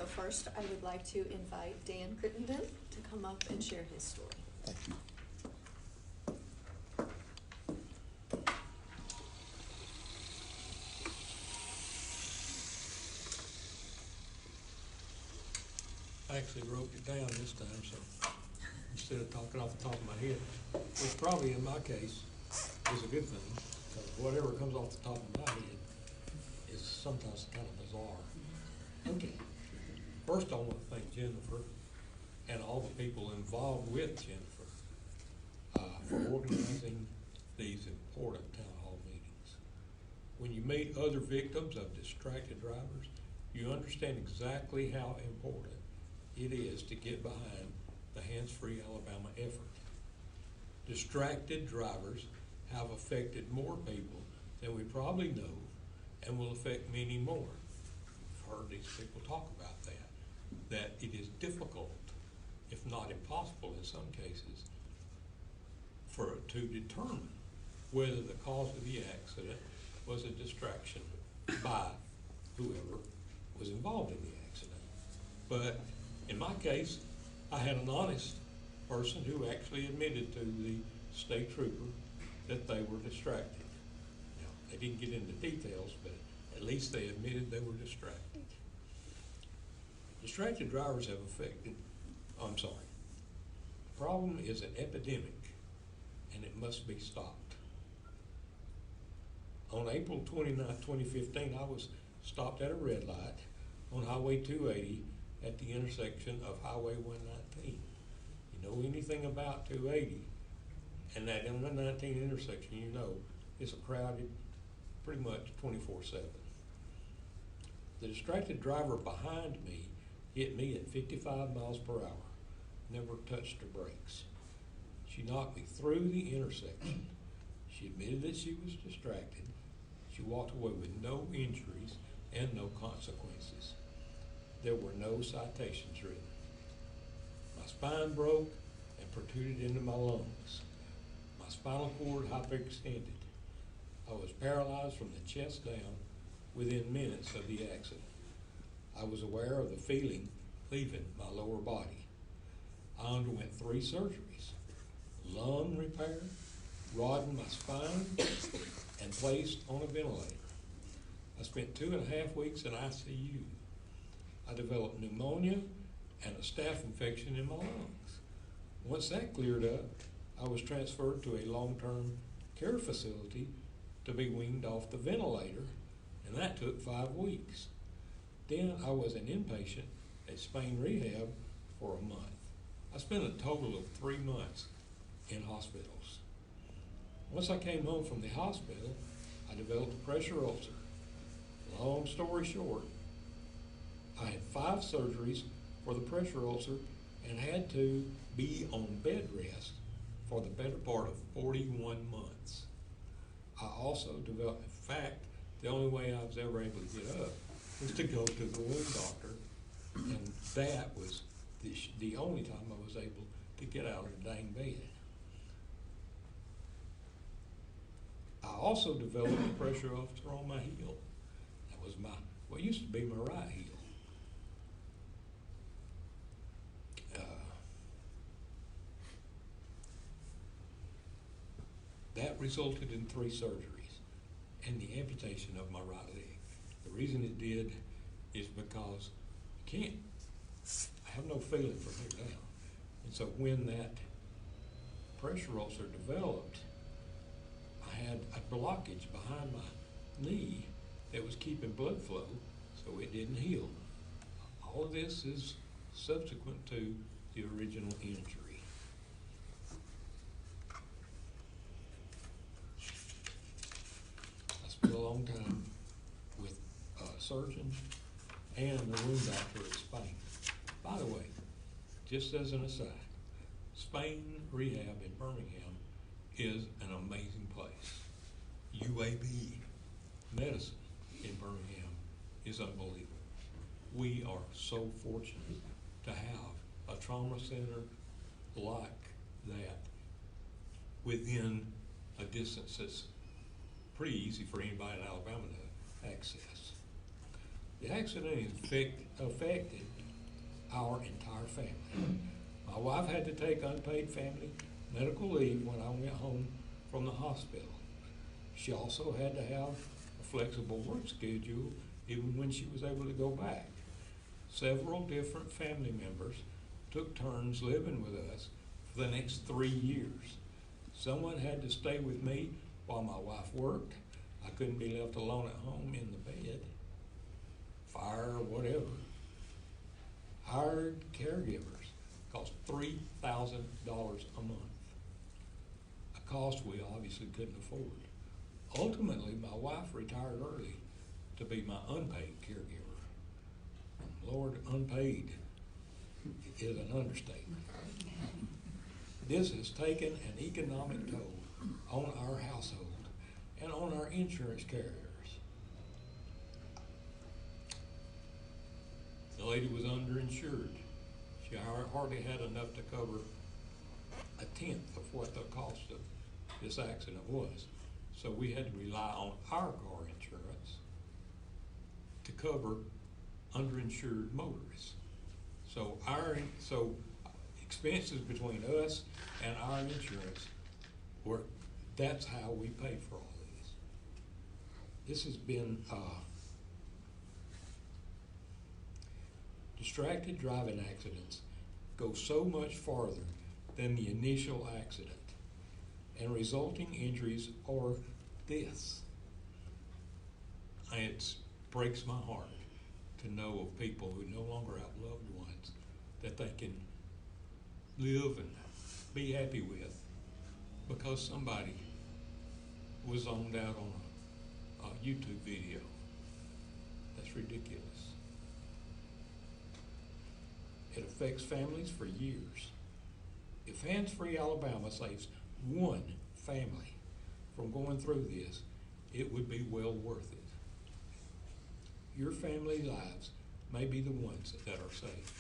So first, I would like to invite Dan Crittenden to come up and share his story. Thank you. I actually wrote it down this time, so instead of talking off the top of my head, which probably in my case is a good thing, because whatever comes off the top of my head is sometimes kind of bizarre. Okay. First, I want to thank Jennifer and all the people involved with Jennifer for organizing these important town hall meetings. When you meet other victims of distracted drivers, you understand exactly how important it is to get behind the Hands-Free Alabama effort. Distracted drivers have affected more people than we probably know and will affect many more. We've heard these people talk about that it is difficult, if not impossible in some cases, to determine whether the cause of the accident was a distraction by whoever was involved in the accident. But in my case, I had an honest person who actually admitted to the state trooper that they were distracted. Now, they didn't get into details, but at least they admitted they were distracted. Distracted drivers have affected, the problem is an epidemic, and it must be stopped. On April 29, 2015, I was stopped at a red light on Highway 280 at the intersection of Highway 119. You know anything about 280 and that 119 intersection, you know it's a crowded pretty much 24/7. The distracted driver behind me hit me at 55 miles per hour, never touched her brakes. She knocked me through the intersection. She admitted that she was distracted. She walked away with no injuries and no consequences. There were no citations written. My spine broke and protruded into my lungs. My spinal cord hyperextended. I was paralyzed from the chest down within minutes of the accident. I was aware of the feeling leaving my lower body. I underwent 3 surgeries: lung repair, rod in my spine, and placed on a ventilator. I spent 2.5 weeks in ICU. I developed pneumonia and a staph infection in my lungs. Once that cleared up, I was transferred to a long-term care facility to be weaned off the ventilator, and that took 5 weeks. Then I was an inpatient at Spain Rehab for a month. I spent a total of 3 months in hospitals. Once I came home from the hospital, I developed a pressure ulcer. Long story short, I had 5 surgeries for the pressure ulcer and had to be on bed rest for the better part of 41 months. I also developed, in fact, the only way I was ever able to get up was to go to the wound doctor, and that was the only time I was able to get out of the dang bed. I also developed a pressure ulcer on my heel. That was what used to be my right heel. That resulted in 3 surgeries and the amputation of my right leg. The reason it did is because I have no feeling from here down. And so when that pressure ulcer developed, I had a blockage behind my knee that was keeping blood flow, so it didn't heal. All of this is subsequent to the original injury. I spent a long time with surgeons and the wound doctor at Spain. By the way, just as an aside, Spain Rehab in Birmingham is an amazing place. UAB medicine in Birmingham is unbelievable. We are so fortunate to have a trauma center like that within a distance that's pretty easy for anybody in Alabama to access. The accident affected our entire family. My wife had to take unpaid family medical leave when I went home from the hospital. She also had to have a flexible work schedule even when she was able to go back. Several different family members took turns living with us for the next 3 years. Someone had to stay with me while my wife worked. I couldn't be left alone at home in the bed, fire or whatever. Hired caregivers cost $3,000 a month, a cost we obviously couldn't afford. Ultimately, my wife retired early to be my unpaid caregiver. And Lord, unpaid is an understatement. This has taken an economic toll on our household and on our insurance carriers. The lady was underinsured. She hardly had enough to cover a tenth of what the cost of this accident was. So we had to rely on our car insurance to cover underinsured motorists. So expenses between us and our insurance that's how we pay for all this. This has been distracted driving accidents go so much farther than the initial accident, and resulting injuries or deaths. It breaks my heart to know of people who no longer have loved ones that they can live and be happy with because somebody was zoned out on a YouTube video. That's ridiculous. It affects families for years. If Hands-Free Alabama saves one family from going through this, it would be well worth it. Your family lives may be the ones that are saved.